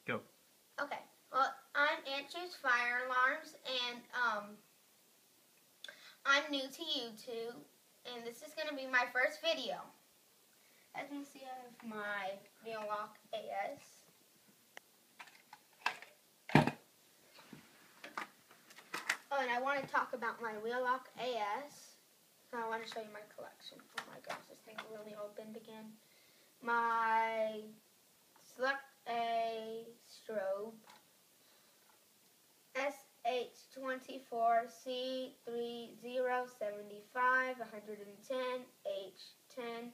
Go. Okay. Well, I'm Andrew's Fire Alarms, and I'm new to YouTube, and this is going to be my first video. As you can see, I have my Wheelock AS. Oh, and I want to talk about my Wheelock AS. So I want to show you my collection. Oh my gosh, this thing really opened again. My Select A strobe. SH24C3075 110 H10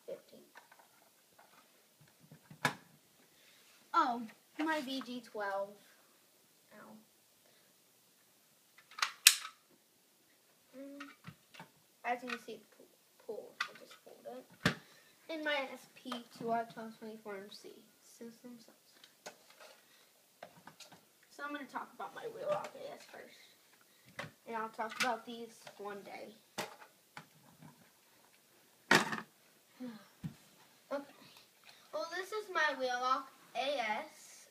15. Oh, my VG12. Ow. As you can see, it pulls. I just pulled it. And my SP2R1224MC system cells. So I'm going to talk about my Wheelock AS first. And I'll talk about these one day. Okay. Well, this is my Wheelock AS.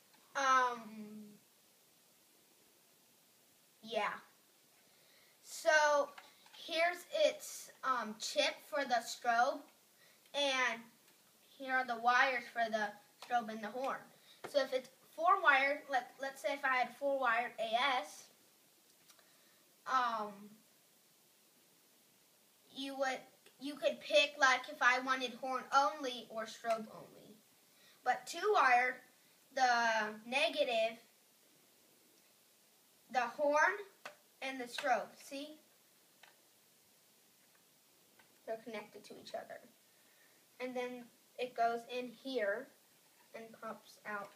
Yeah. So, here's its chip for the strobe. And here are the wires for the strobe and the horn. So if it's 4-wired, let's say if I had 4-wired AS, you could pick like if I wanted horn only or strobe only. But 2-wired, the negative, the horn, and the strobe, see? They're connected to each other. And then it goes in here and pops out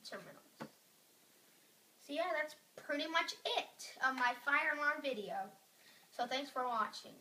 terminals. So yeah, that's pretty much it of my fire alarm video. So thanks for watching.